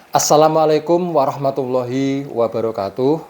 Assalamualaikum warahmatullahi wabarakatuh.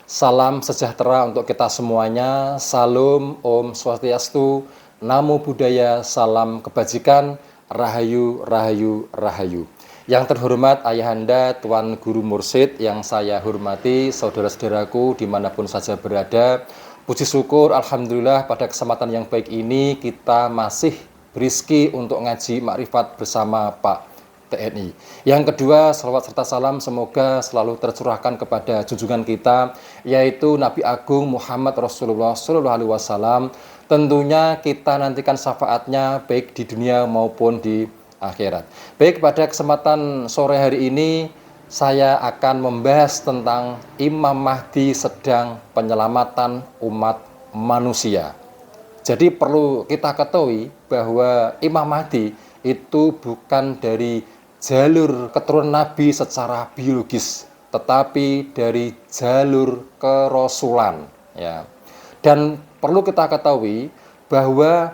Salam sejahtera untuk kita semuanya. Salam Om Swastiastu, Namo Buddhaya, salam kebajikan, Rahayu, Rahayu, Rahayu. Yang terhormat Ayahanda Tuan Guru Mursyid yang saya hormati, saudara-saudaraku dimanapun saja berada. Puji syukur, Alhamdulillah pada kesempatan yang baik ini kita masih berizki untuk ngaji makrifat bersama Pak TNI. Yang kedua, salawat serta salam semoga selalu tercurahkan kepada junjungan kita, yaitu Nabi Agung Muhammad Rasulullah SAW. Tentunya kita nantikan syafaatnya baik di dunia maupun di akhirat. Baik, pada kesempatan sore hari ini saya akan membahas tentang Imam Mahdi sedang penyelamatan umat manusia. Jadi perlu kita ketahui bahwa Imam Mahdi itu bukan dari jalur keturunan Nabi secara biologis, tetapi dari jalur kerasulan, ya. Dan perlu kita ketahui bahwa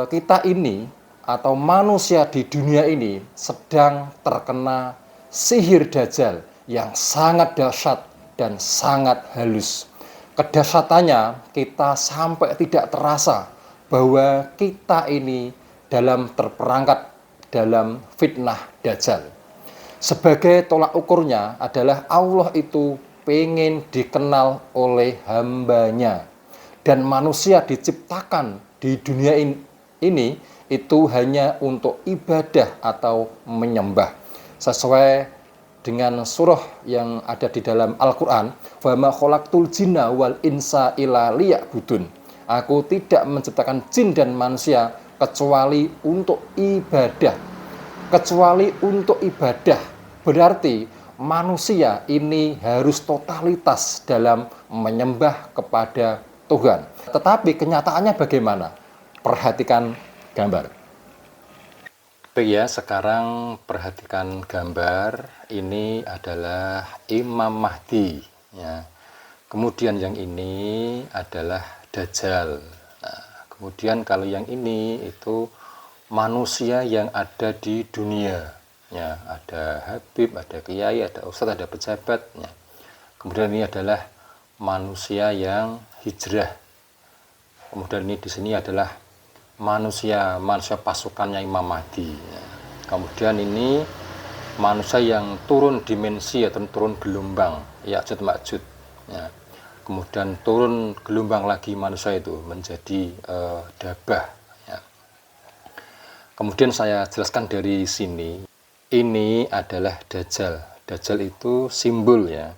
kita ini atau manusia di dunia ini sedang terkena sihir Dajjal yang sangat dahsyat dan sangat halus. Kedahsyatannya kita sampai tidak terasa bahwa kita ini dalam terperangkap dalam fitnah Dajjal. Sebagai tolak ukurnya adalah Allah itu pengen dikenal oleh hambanya. Dan manusia diciptakan di dunia ini itu hanya untuk ibadah atau menyembah. Sesuai dengan surah yang ada di dalam Al-Quran, "Fama khalaqtul jinna wal insa illa liya'budun." Aku tidak menciptakan jin dan manusia kecuali untuk ibadah. Kecuali untuk ibadah berarti manusia ini harus totalitas dalam menyembah kepada Tuhan. Tetapi kenyataannya bagaimana? Perhatikan gambar. Baik ya, sekarang perhatikan gambar. Ini adalah Imam Mahdi, ya. Kemudian yang ini adalah Dajjal. Nah, kemudian kalau yang ini itu manusia yang ada di dunia, ya. Ada habib, ada kiai, ada ustadz, ada pejabat, ya. Kemudian ini adalah manusia yang hijrah. Kemudian ini di sini adalah manusia pasukannya Imam Mahdi, ya. Kemudian ini manusia yang turun dimensi atau turun gelombang, Ya'juj Ma'juj, ya. Kemudian turun gelombang lagi manusia itu menjadi dabah, ya. Kemudian saya jelaskan dari sini. Ini adalah Dajjal. Dajjal itu simbol, ya.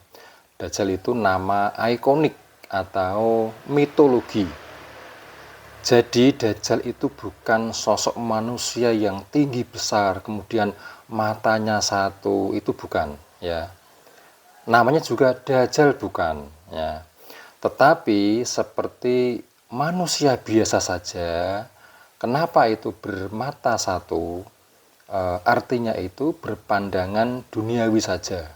Dajjal itu nama ikonik atau mitologi. Jadi Dajjal itu bukan sosok manusia yang tinggi besar, kemudian matanya satu, itu bukan, ya. Namanya juga Dajjal bukan, ya. Tetapi seperti manusia biasa saja. Kenapa itu bermata satu? Artinya itu berpandangan duniawi saja,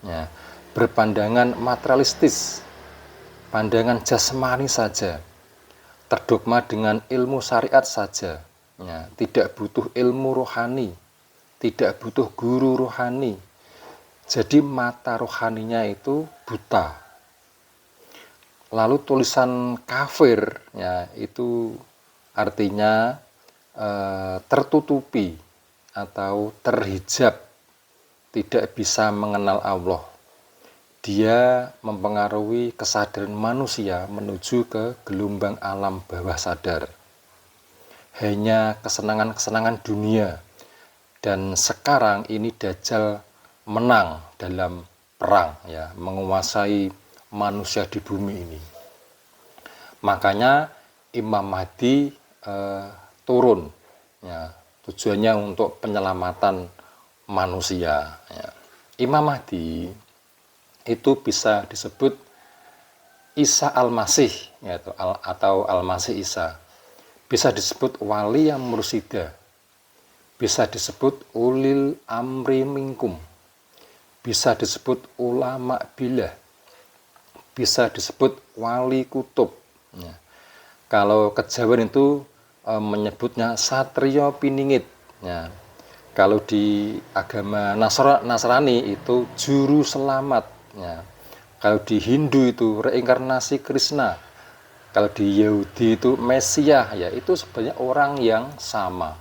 ya. Berpandangan materialistis, pandangan jasmani saja, terdogma dengan ilmu syariat saja, ya. Tidak butuh ilmu rohani, tidak butuh guru rohani. Jadi mata rohaninya itu buta. Lalu tulisan kafir, ya, itu artinya tertutupi atau terhijab, tidak bisa mengenal Allah. Dia mempengaruhi kesadaran manusia menuju ke gelombang alam bawah sadar. Hanya kesenangan-kesenangan dunia. Dan sekarang ini Dajjal menang dalam perang, ya, menguasai manusia di bumi ini. Makanya Imam Mahdi turun, ya, tujuannya untuk penyelamatan manusia, ya. Imam Mahdi itu bisa disebut Isa Al-Masih, yaitu atau Al-Masih Isa. Bisa disebut wali yang mursida, bisa disebut ulil amri minkum, bisa disebut ulama bilah, bisa disebut wali kutub, ya. Kalau kejawen itu menyebutnya satrio piningit, ya. Kalau di agama Nasrani itu juru selamat, ya. Kalau di Hindu itu reinkarnasi Krishna. Kalau di Yahudi itu Mesias, ya itu sebenarnya orang yang sama,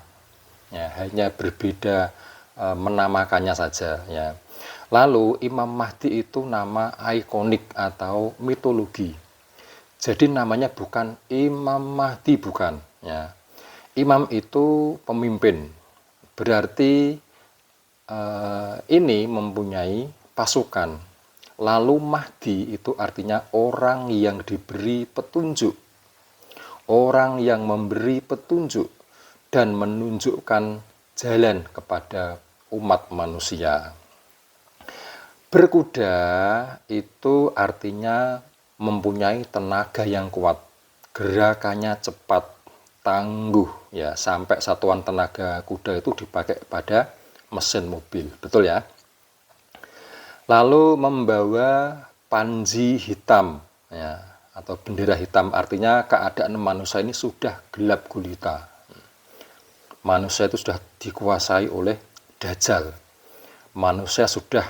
ya hanya berbeda menamakannya saja, ya. Lalu Imam Mahdi itu nama ikonik atau mitologi. Jadi namanya bukan Imam Mahdi, bukan, ya. Imam itu pemimpin, berarti ini mempunyai pasukan. Lalu Mahdi itu artinya orang yang diberi petunjuk, orang yang memberi petunjuk dan menunjukkan jalan kepada umat manusia. Berkuda itu artinya mempunyai tenaga yang kuat, gerakannya cepat, tangguh, ya, sampai satuan tenaga kuda itu dipakai pada mesin mobil, betul ya. Lalu membawa panji hitam, ya, atau bendera hitam, artinya keadaan manusia ini sudah gelap gulita. Manusia itu sudah dikuasai oleh Dajjal. Manusia sudah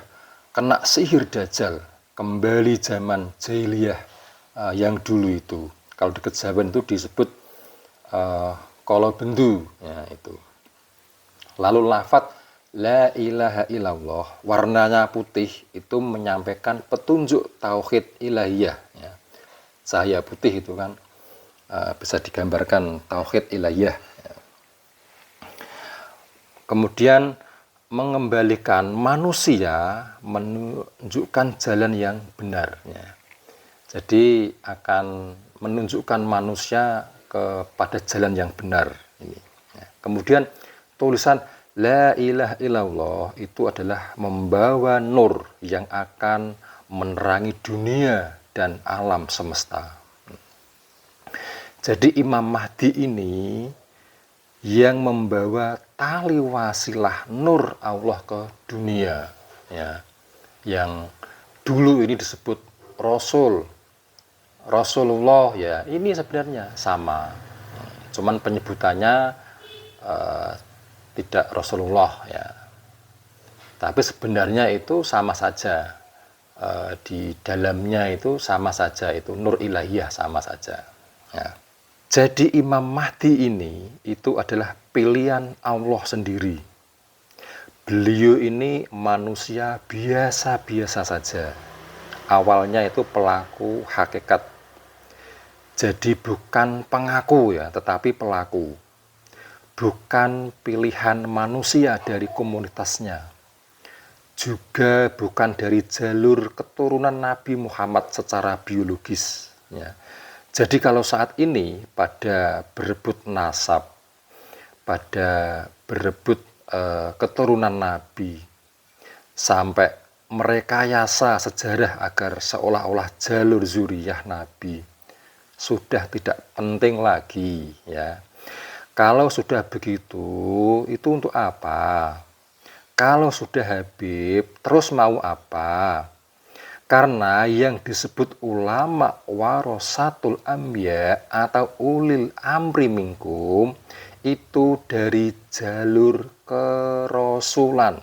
kena sihir Dajjal, kembali zaman jahiliyah yang dulu itu. Kalau di kejawen itu disebut kolobendu, ya itu. Lalu lafadz la ilaha illallah, warnanya putih, itu menyampaikan petunjuk tauhid ilahiyah, ya. Cahaya putih itu kan bisa digambarkan tauhid ilahiyah, ya. Kemudian mengembalikan manusia, menunjukkan jalan yang benar, ya. Jadi akan menunjukkan manusia kepada jalan yang benar ini, ya. Kemudian tulisan la ilaha illallah itu adalah membawa nur yang akan menerangi dunia dan alam semesta. Jadi Imam Mahdi ini yang membawa tali wasilah nur Allah ke dunia, ya. Yang dulu ini disebut Rasulullah, ya. Ini sebenarnya sama, cuman penyebutannya tidak Rasulullah, ya. Tapi sebenarnya itu sama saja, di dalamnya itu sama saja, itu nur ilahiyah sama saja, ya. Jadi Imam Mahdi ini itu adalah pilihan Allah sendiri. Beliau ini manusia biasa-biasa saja. Awalnya itu pelaku hakikat. Jadi bukan pengaku, ya, tetapi pelaku. Bukan pilihan manusia dari komunitasnya, juga bukan dari jalur keturunan Nabi Muhammad secara biologis, ya. Jadi kalau saat ini pada berebut nasab, pada berebut keturunan Nabi, sampai merekayasa sejarah agar seolah-olah jalur zuriyah Nabi, sudah tidak penting lagi, ya. Kalau sudah begitu, itu untuk apa? Kalau sudah Habib, terus mau apa? Karena yang disebut ulama warasatul anbiya atau ulil amri minkum itu dari jalur kerasulan,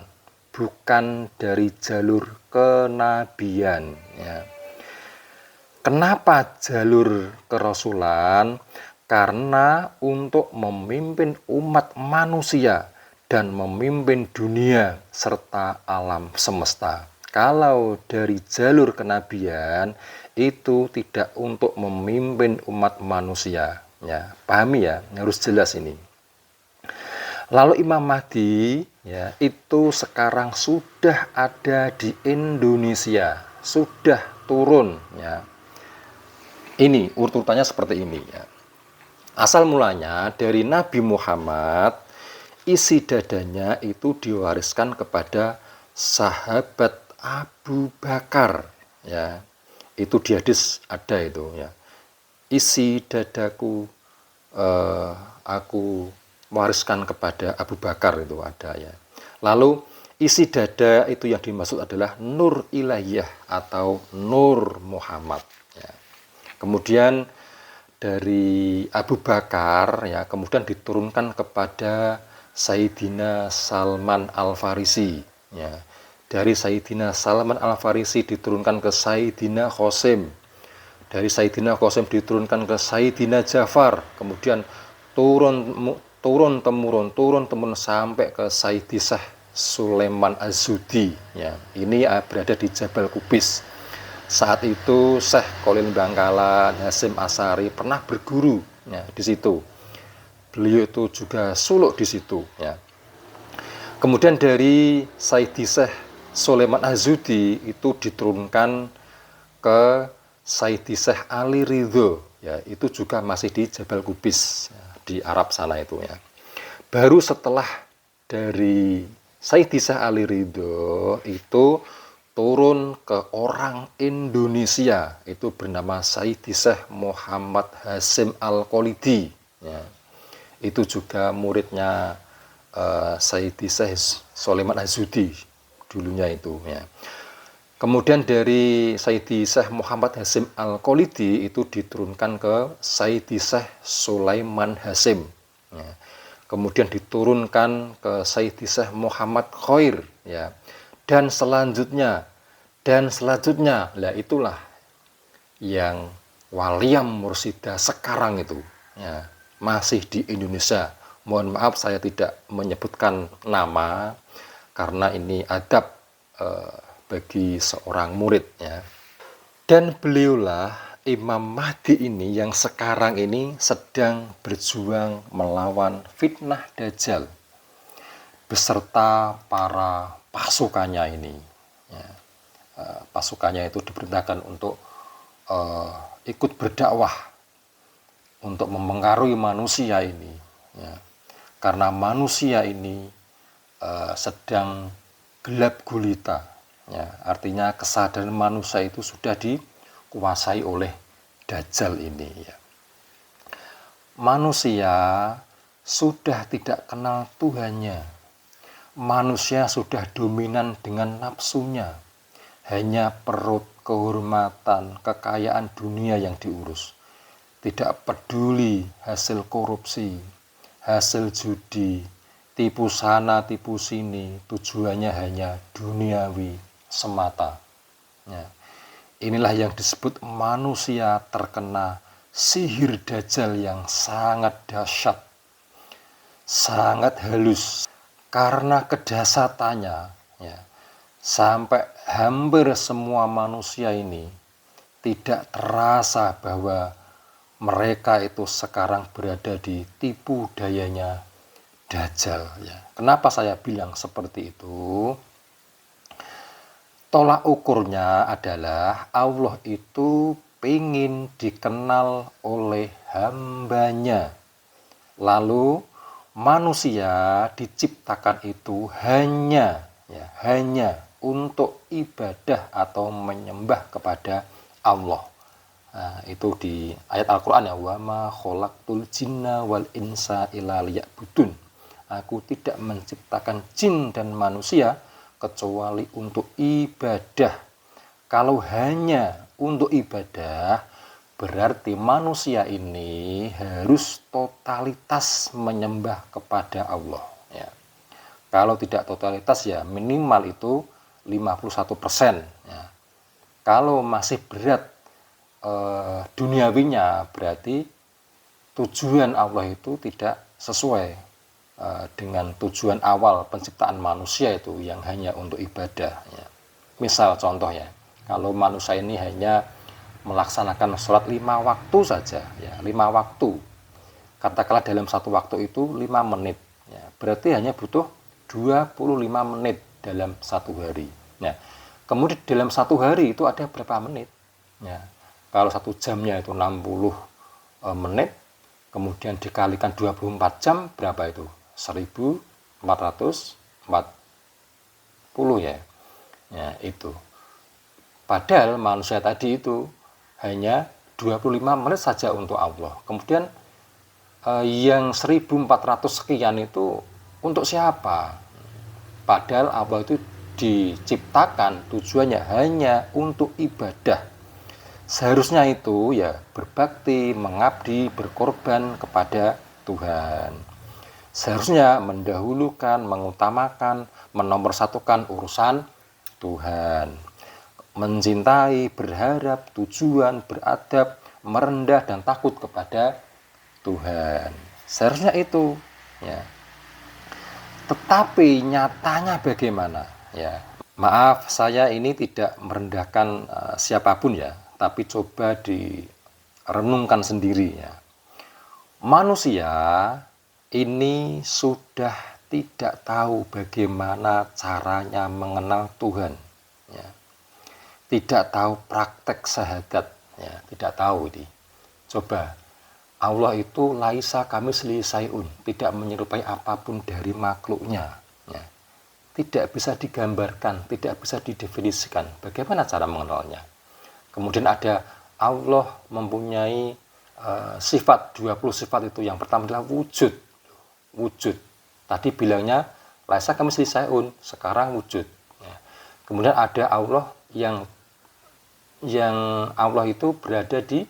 bukan dari jalur kenabian, ya. Kenapa jalur kerasulan? Karena untuk memimpin umat manusia dan memimpin dunia serta alam semesta. Kalau dari jalur kenabian itu tidak untuk memimpin umat manusia, ya. Pahami, ya, harus jelas ini. Lalu Imam Mahdi, ya, itu sekarang sudah ada di Indonesia, sudah turun, ya. Ini urutannya seperti ini, ya. Asal mulanya dari Nabi Muhammad, isi dadanya itu diwariskan kepada sahabat Abu Bakar, ya. Itu di hadis ada itu, ya. Isi dadaku aku mewariskan kepada Abu Bakar, itu ada, ya. Lalu isi dada itu yang dimaksud adalah nur ilahiyah atau nur Muhammad, ya. Kemudian dari Abu Bakar, ya, kemudian diturunkan kepada Sayyidina Salman Al-Farisi. Ya. Dari Sayyidina Salman Al-Farisi diturunkan ke Sayyidina Qasim. Dari Sayyidina Qasim diturunkan ke Sayyidina Ja'far. Kemudian turun temurun sampai ke Sayyidi Syekh Sulaiman Az-Zudi. Ya. Ini berada di Jabal Kubis. Saat itu Syekh Khalil Bangkalan, Hasyim Asy'ari pernah berguru ya, di situ. Beliau itu juga suluk di situ. Ya. Kemudian dari Sayyidi Syekh Sulaiman Az-Zudi itu diturunkan ke Sayyidi Syekh Ali Ridho. Ya, itu juga masih di Jabal Kubis ya, di Arab sana itu ya. Baru setelah dari Sayyidi Syekh Ali Ridho itu turun ke orang Indonesia, itu bernama Sayyidi Syekh Muhammad Hasyim Al-Khalidi ya. Itu juga muridnya Sayyidi Syekh Sulaiman Az-Zudi dulunya itu ya. Kemudian dari Sayyidi Syekh Muhammad Hasyim Al-Khalidi itu diturunkan ke Sayyidi Syekh Sulaiman Hasyim ya. Kemudian diturunkan ke Sayyidi Syekh Muhammad Khair ya. Dan selanjutnya, lah itulah yang Waliyam Mursyida sekarang itu ya, masih di Indonesia. Mohon maaf saya tidak menyebutkan nama karena ini adab bagi seorang murid ya. Dan beliaulah Imam Mahdi ini yang sekarang ini sedang berjuang melawan fitnah Dajjal beserta para pasukannya ini ya. Pasukannya itu diperintahkan untuk ikut berdakwah untuk mempengaruhi manusia ini ya. Karena manusia ini sedang gelap gulita ya. Artinya kesadaran manusia itu sudah dikuasai oleh Dajjal ini ya. Manusia sudah tidak kenal Tuhannya. Manusia sudah dominan dengan nafsunya. Hanya perut, kehormatan, kekayaan dunia yang diurus. Tidak peduli hasil korupsi, hasil judi, tipu sana, tipu sini. Tujuannya hanya duniawi semata. Ya. Inilah yang disebut manusia terkena sihir Dajjal yang sangat dahsyat, sangat halus. Karena kedasatannya ya, sampai hampir semua manusia ini tidak terasa bahwa mereka itu sekarang berada di tipu dayanya Dajjal ya. Kenapa saya bilang seperti itu? Tolak ukurnya adalah Allah itu ingin dikenal oleh hambanya. Lalu manusia diciptakan itu hanya untuk ibadah atau menyembah kepada Allah. Nah, itu di ayat Al-Qur'an ya, wa ma khalaqtul jinna wal insa illa liya'budun. Aku tidak menciptakan jin dan manusia kecuali untuk ibadah. Kalau hanya untuk ibadah, berarti manusia ini harus totalitas menyembah kepada Allah ya. Kalau tidak totalitas ya minimal itu 51% ya. Kalau masih berat duniawinya, berarti tujuan Allah itu tidak sesuai dengan tujuan awal penciptaan manusia itu yang hanya untuk ibadah ya. Misal contoh ya, kalau manusia ini hanya melaksanakan sholat 5 waktu saja ya, 5 waktu, katakanlah dalam satu waktu itu 5 menit ya, berarti hanya butuh 25 menit dalam satu hari ya. Kemudian dalam satu hari itu ada berapa menit ya, kalau satu jamnya itu 60 menit, kemudian dikalikan 24 jam berapa itu, 1440 ya. Ya itu, padahal manusia tadi itu hanya 25 menit saja untuk Allah. Kemudian yang 1400 sekian itu untuk siapa? Padahal Allah itu diciptakan tujuannya hanya untuk ibadah. Seharusnya itu ya berbakti, mengabdi, berkorban kepada Tuhan. Seharusnya mendahulukan, mengutamakan, menomorsatukan urusan Tuhan. Mencintai, berharap, tujuan, beradab, merendah dan takut kepada Tuhan. Seharusnya itu, ya. Tetapi nyatanya bagaimana? Ya, maaf, saya ini tidak merendahkan siapapun ya, tapi coba direnungkan sendiri ya. Manusia ini sudah tidak tahu bagaimana caranya mengenal Tuhan. Ya. Tidak tahu praktek syahadat, ya, tidak tahu ini. Coba, Allah itu laisa kamislihi syai'un, tidak menyerupai apapun dari makhluknya. Ya. Tidak bisa digambarkan, tidak bisa didefinisikan. Bagaimana cara mengenalnya? Kemudian ada Allah mempunyai sifat, 20 sifat itu. Yang pertama adalah wujud. Wujud. Tadi bilangnya laisa kamislihi syai'un, sekarang wujud. Ya. Kemudian ada Allah yang Allah itu berada di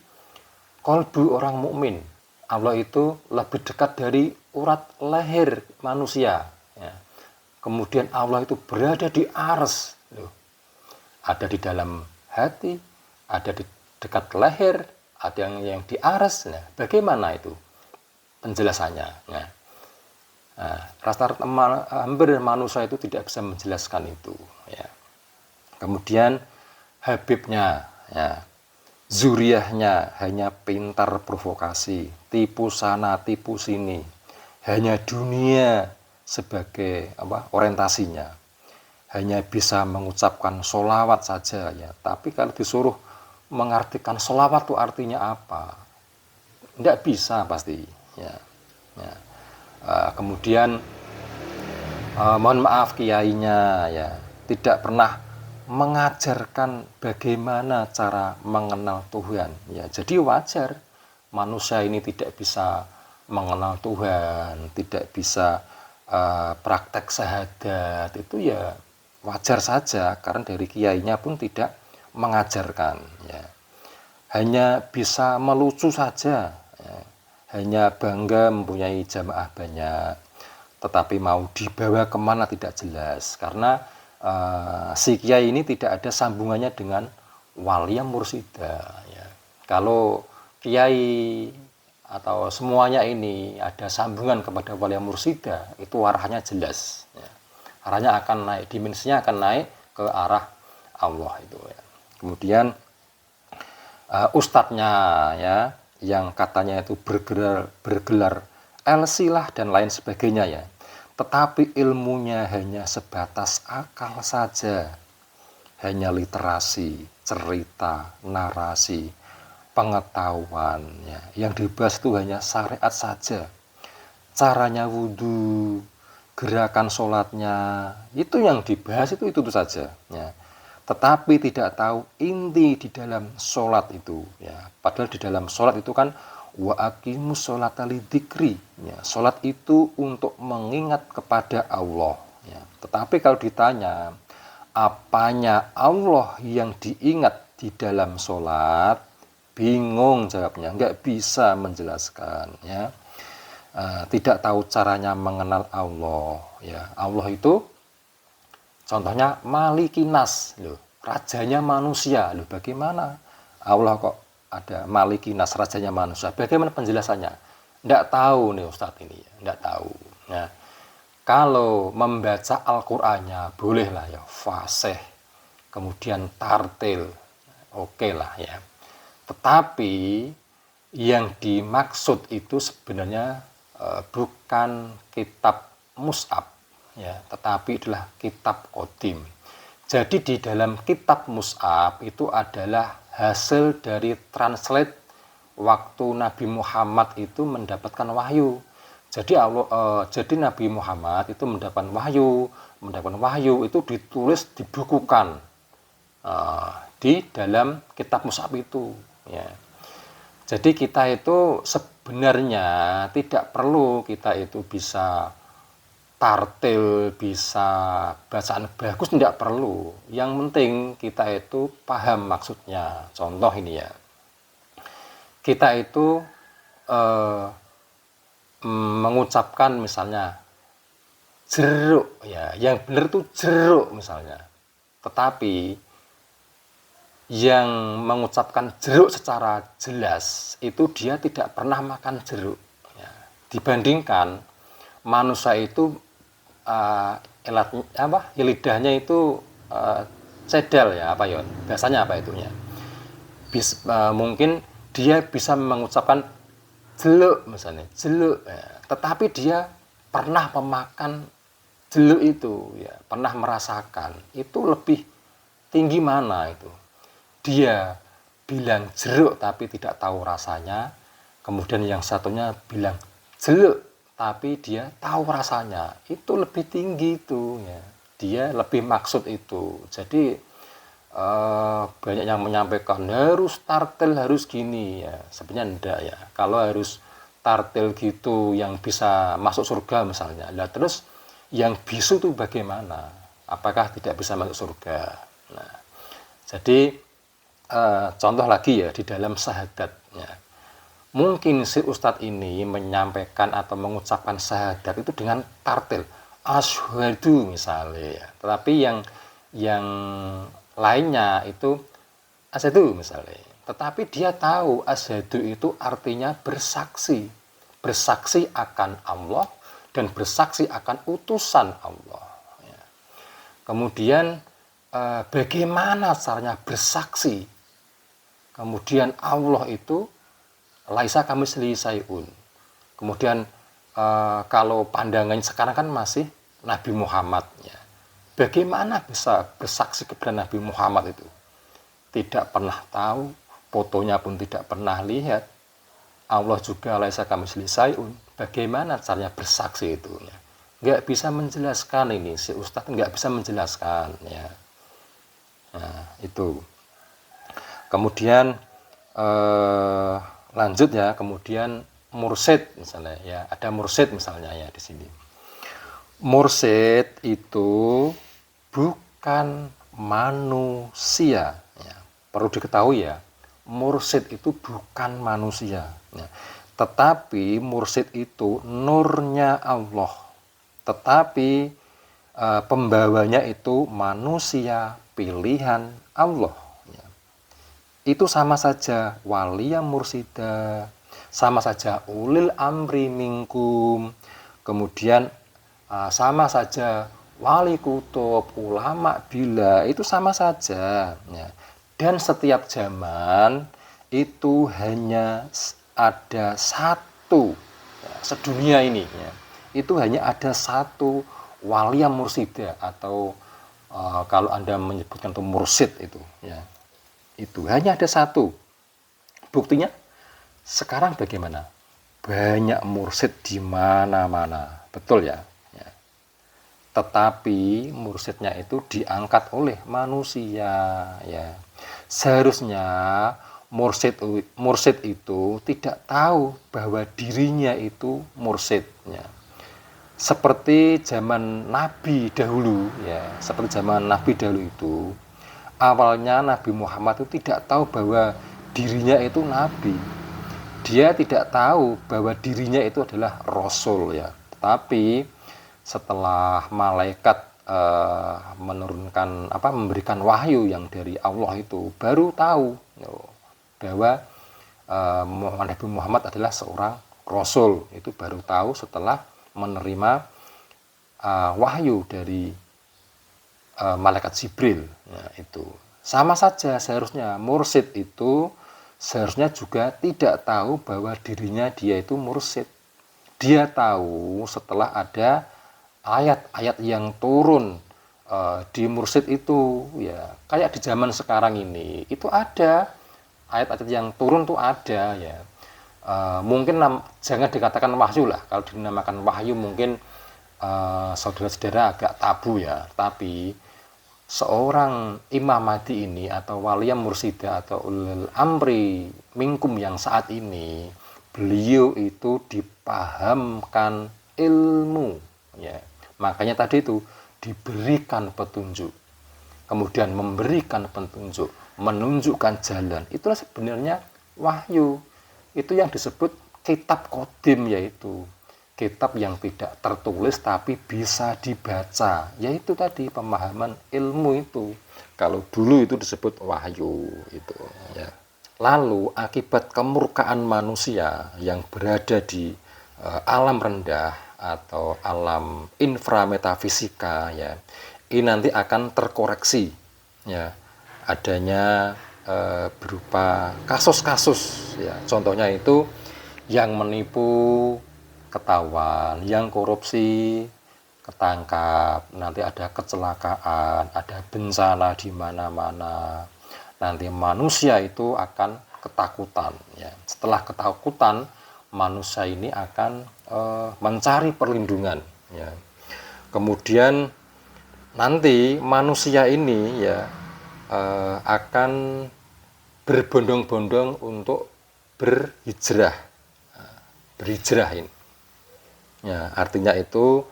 kolbu orang mukmin. Allah itu lebih dekat dari urat leher manusia. Ya. Kemudian Allah itu berada di ars. Ada di dalam hati, ada di dekat leher, ada yang di ars. Nah, bagaimana itu penjelasannya? Nah, rata-rata hampir manusia itu tidak bisa menjelaskan itu. Ya. Kemudian Habibnya, ya. Zuriyahnya hanya pintar provokasi, tipu sana, tipu sini. Hanya dunia sebagai orientasinya. Hanya bisa mengucapkan sholawat saja ya. Tapi kalau disuruh mengartikan sholawat itu artinya apa? Tidak bisa pasti. Ya. Ya. Kemudian mohon maaf kiainya ya tidak pernah mengajarkan bagaimana cara mengenal Tuhan. Ya, jadi wajar manusia ini tidak bisa mengenal Tuhan, tidak bisa praktek syahadat, itu ya wajar saja karena dari kiainya pun tidak mengajarkan. Ya. Hanya bisa melucu saja, ya. Hanya bangga mempunyai jamaah banyak, tetapi mau dibawa kemana tidak jelas karena si kiai ini tidak ada sambungannya dengan walia mursida. Ya. Kalau kiai atau semuanya ini ada sambungan kepada walia mursida, itu arahnya jelas. Ya. Arahnya akan naik, dimensinya akan naik ke arah Allah itu. Ya. Kemudian ustadznya ya, yang katanya itu bergelar elsilah dan lain sebagainya ya. Tetapi ilmunya hanya sebatas akal saja. Hanya literasi, cerita, narasi, pengetahuan. Ya. Yang dibahas itu hanya syariat saja. Caranya wudhu, gerakan sholatnya, itu yang dibahas itu saja. Ya. Tetapi tidak tahu inti di dalam sholat itu. Ya. Padahal di dalam sholat itu kan wa aqimus sholata lidzikri, ya, sholat itu untuk mengingat kepada Allah, ya. Tetapi kalau ditanya apanya Allah yang diingat di dalam sholat, bingung jawabnya, nggak bisa menjelaskan, ya. Tidak tahu caranya mengenal Allah, ya. Allah itu contohnya Malikinas, loh, rajanya manusia, loh, bagaimana Allah kok ada Malikinas, rajanya manusia? Bagaimana penjelasannya? Tidak tahu nih Ustadz ini, tidak tahu. Nah, kalau membaca Al-Qur'annya bolehlah ya, fasih, kemudian tartil, oke lah ya. Tetapi yang dimaksud itu sebenarnya bukan kitab mushaf, ya, tetapi adalah kitab qadim. Jadi di dalam kitab mushaf itu adalah hasil dari translate waktu Nabi Muhammad itu mendapatkan wahyu. Jadi jadi Nabi Muhammad itu mendapatkan wahyu itu ditulis, dibukukan di dalam kitab mushaf itu. Ya. Jadi kita itu sebenarnya tidak perlu kita itu bisa tartil, bisa bacaan bagus, tidak perlu. Yang penting kita itu paham maksudnya. Contoh ini ya, kita itu mengucapkan misalnya jeruk, ya, yang benar tuh jeruk misalnya. Tetapi yang mengucapkan jeruk secara jelas itu dia tidak pernah makan jeruk. Ya. Dibandingkan manusia itu lidahnya itu cedal ya, apa ya, biasanya apa itunya. Mungkin dia bisa mengucapkan jeluk misalnya, jeluk, ya. Tetapi dia pernah memakan jeluk itu, ya, pernah merasakan. Itu lebih tinggi mana itu? Dia bilang jeruk tapi tidak tahu rasanya, kemudian yang satunya bilang jeluk tapi dia tahu rasanya. Itu lebih tinggi itu, ya. Dia lebih maksud itu. Jadi banyak yang menyampaikan harus tartel, harus gini, ya. Sebenarnya enggak, ya. Kalau harus tartel gitu yang bisa masuk surga misalnya, nah terus yang bisu itu bagaimana? Apakah tidak bisa masuk surga? Nah, jadi contoh lagi ya di dalam syahadat, ya. Mungkin si ustadz ini menyampaikan atau mengucapkan syahadat itu dengan tartil asyhadu misalnya, ya. Tetapi yang lainnya itu asyhadu misalnya. Tetapi dia tahu asyhadu itu artinya bersaksi. Bersaksi akan Allah dan bersaksi akan utusan Allah. Ya. Kemudian bagaimana caranya bersaksi? Kemudian Allah itu laisa kamitslihi syai'un. Kemudian kalau pandangannya sekarang kan masih Nabi Muhammad, ya. Bagaimana bisa bersaksi kepada Nabi Muhammad itu? Tidak pernah tahu, fotonya pun tidak pernah lihat. Allah juga laisa kamitslihi syai'un. Bagaimana caranya bersaksi itu, ya? Nggak bisa menjelaskan ini, si ustadz nggak bisa menjelaskan, ya. Nah, itu. Kemudian lanjut, ya, kemudian mursyid misalnya, ya, ada mursyid misalnya, ya, di sini. Mursyid itu bukan manusia, ya. Perlu diketahui, ya, mursyid itu bukan manusia, ya. Tetapi mursyid itu nurnya Allah, tetapi pembawanya itu manusia pilihan Allah, ya. Itu sama saja waliya mursida, sama saja ulil amri minkum, kemudian sama saja wali kutub, ulama bila, itu sama saja, ya. Dan setiap zaman itu hanya ada satu, ya, sedunia ini, ya, itu hanya ada satu waliya mursida, atau kalau Anda menyebutkan itu mursyid itu, ya, itu hanya ada satu. Buktinya sekarang bagaimana? Banyak mursyid di mana-mana, betul, ya. Tetapi mursyidnya itu diangkat oleh manusia, ya. Seharusnya mursyid itu tidak tahu bahwa dirinya itu mursyidnya. Seperti zaman Nabi dahulu, ya, seperti zaman Nabi dahulu itu, awalnya Nabi Muhammad itu tidak tahu bahwa dirinya itu nabi. Dia tidak tahu bahwa dirinya itu adalah rasul, ya. Tapi setelah malaikat memberikan wahyu yang dari Allah itu, baru tahu bahwa Nabi Muhammad adalah seorang rasul. Itu baru tahu setelah menerima wahyu dari malaikat Jibril, ya, itu. Sama saja seharusnya mursyid itu seharusnya juga tidak tahu bahwa dirinya dia itu mursyid. Dia tahu setelah ada ayat-ayat yang turun di mursyid itu, ya. Kayak di zaman sekarang ini itu ada ayat-ayat yang turun tuh ada, ya. Mungkin jangan dikatakan wahyu lah. Kalau dinamakan wahyu mungkin saudara-saudara agak tabu, ya. Tapi seorang Imam Mahdi ini atau waliyah mursyidah atau ulil amri minkum yang saat ini, beliau itu dipahamkan ilmu, ya. Makanya tadi itu diberikan petunjuk, kemudian memberikan petunjuk, menunjukkan jalan. Itulah sebenarnya wahyu. Itu yang disebut kitab qadim, yaitu kitab yang tidak tertulis tapi bisa dibaca, yaitu tadi pemahaman ilmu itu. Kalau dulu itu disebut wahyu itu ya. Lalu akibat kemurkaan manusia yang berada di alam rendah atau alam inframetafisika ya, ini nanti akan terkoreksi ya, adanya berupa kasus-kasus ya. Contohnya itu yang menipu ketahuan, yang korupsi ketangkap, nanti ada kecelakaan, ada bencana di mana-mana. Nanti manusia itu akan ketakutan ya. Setelah ketakutan, manusia ini akan mencari perlindungan ya. Kemudian nanti manusia ini ya akan berbondong-bondong untuk berhijrah. Berhijrah ini ya, artinya itu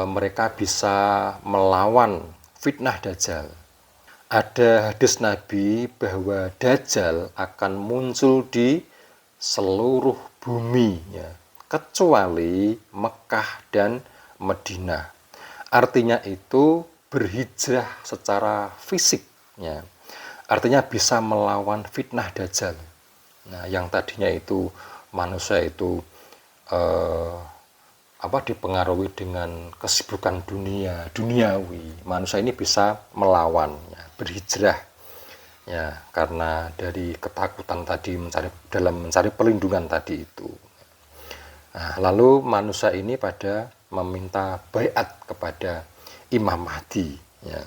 mereka bisa melawan fitnah Dajjal. Ada hadis Nabi bahwa Dajjal akan muncul di seluruh bumi ya, kecuali Mekah dan Madinah. Artinya itu berhijrah secara fisik ya. Artinya bisa melawan fitnah Dajjal. Nah, yang tadinya itu manusia itu dipengaruhi dengan kesibukan duniawi, manusia ini bisa melawan ya, berhijrah ya, karena dari ketakutan tadi mencari perlindungan tadi itu. Nah, lalu manusia ini pada meminta baiat kepada Imam Mahdi ya.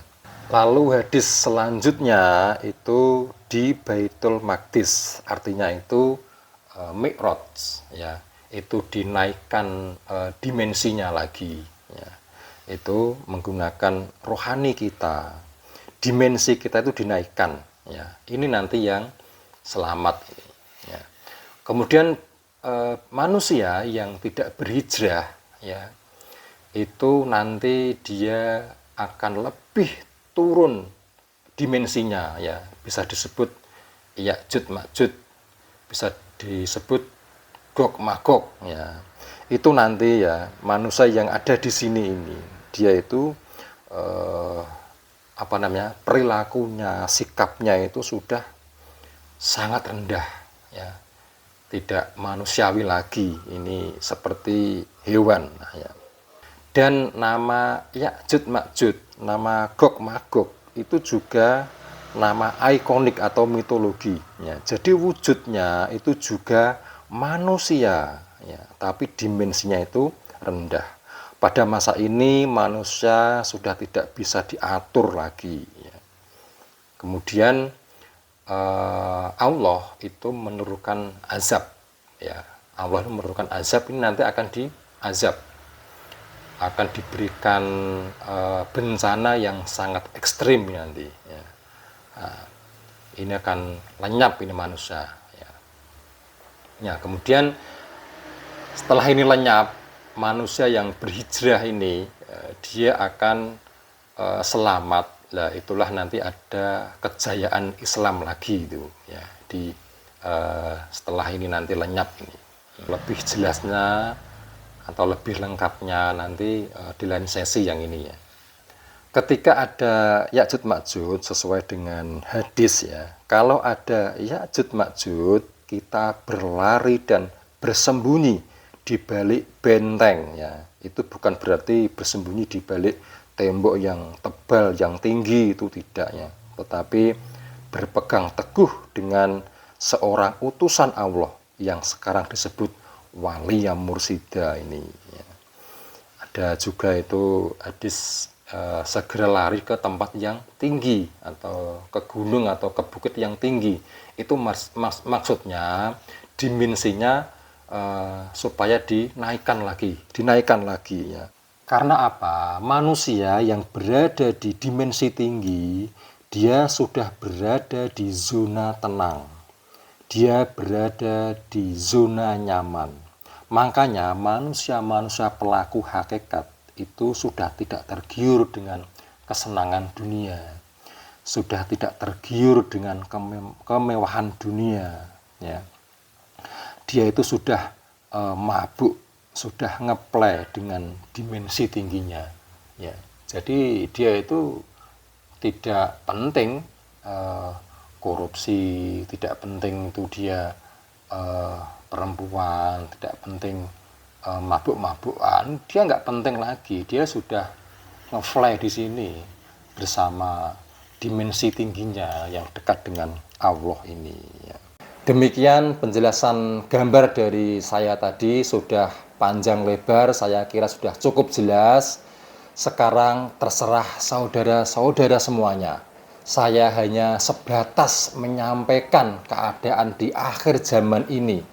Lalu hadis selanjutnya itu di Baitul Maqdis, artinya itu Mi'raj ya, itu dinaikkan dimensinya lagi ya. Itu menggunakan rohani kita, dimensi kita itu dinaikkan ya. Ini nanti yang selamat ini ya. Kemudian manusia yang tidak berhijrah ya, itu nanti dia akan lebih turun dimensinya ya, bisa disebut Ya'juj Ma'juj, bisa disebut Gog Magog ya. Itu nanti ya, manusia yang ada di sini ini, dia itu perilakunya, sikapnya itu sudah sangat rendah ya, tidak manusiawi lagi, ini seperti hewan ya. Dan nama Ya'juj Ma'juj, nama Gog Magog itu juga nama ikonik atau mitologi ya. Jadi wujudnya itu juga manusia ya, tapi dimensinya itu rendah. Pada masa ini manusia sudah tidak bisa diatur lagi ya. Kemudian Allah itu menurunkan azab ya. Allah menurunkan azab, ini nanti akan diazab, akan diberikan bencana yang sangat ekstrim nanti ya. Nah, ini akan lenyap ini manusia ya. Ya, kemudian setelah ini lenyap, manusia yang berhijrah ini dia akan selamat. Lah itulah nanti ada kejayaan Islam lagi itu ya, di setelah ini nanti lenyap ini. Lebih jelasnya atau lebih lengkapnya nanti di lain sesi yang ini ya. Ketika ada Ya'juj Ma'juj sesuai dengan hadis ya, kalau ada Ya'juj Ma'juj kita berlari dan bersembunyi di balik benteng ya. Itu bukan berarti bersembunyi di balik tembok yang tebal, yang tinggi, itu tidak ya, tetapi berpegang teguh dengan seorang utusan Allah yang sekarang disebut wali yang mursida ini ya. Ada juga itu hadis segera lari ke tempat yang tinggi atau ke gunung atau ke bukit yang tinggi. Itu maksudnya dimensinya supaya dinaikkan lagi ya. Karena apa? Manusia yang berada di dimensi tinggi, dia sudah berada di zona tenang, dia berada di zona nyaman. Makanya manusia-manusia pelaku hakikat itu sudah tidak tergiur dengan kesenangan dunia, sudah tidak tergiur dengan kemewahan dunia ya. Dia itu sudah mabuk sudah ngeplay dengan dimensi tingginya. Ya, jadi dia itu tidak penting korupsi, tidak penting itu dia perempuan, tidak penting mabuk-mabukan, dia nggak penting lagi. Dia sudah nge-fly di sini bersama dimensi tingginya yang dekat dengan Allah ini. Ya. Demikian penjelasan gambar dari saya tadi, sudah panjang lebar, saya kira sudah cukup jelas. Sekarang terserah saudara-saudara semuanya. Saya hanya sebatas menyampaikan keadaan di akhir zaman ini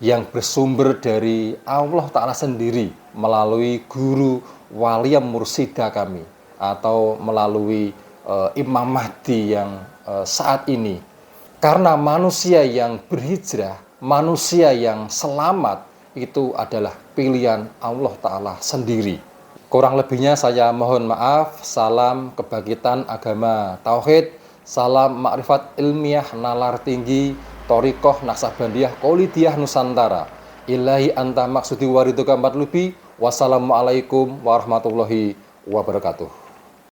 yang bersumber dari Allah Ta'ala sendiri melalui guru Walia Mursida kami, atau melalui Imam Mahdi yang saat ini. Karena manusia yang berhijrah, manusia yang selamat, itu adalah pilihan Allah Ta'ala sendiri. Kurang lebihnya saya mohon maaf. Salam kebangkitan agama Tauhid, salam makrifat ilmiah nalar tinggi, Thoriqoh Naksabandiyah Qaulidiyah Nusantara. Ilahi anta maksudi wariduka matlubi. Wassalamualaikum warahmatullahi wabarakatuh.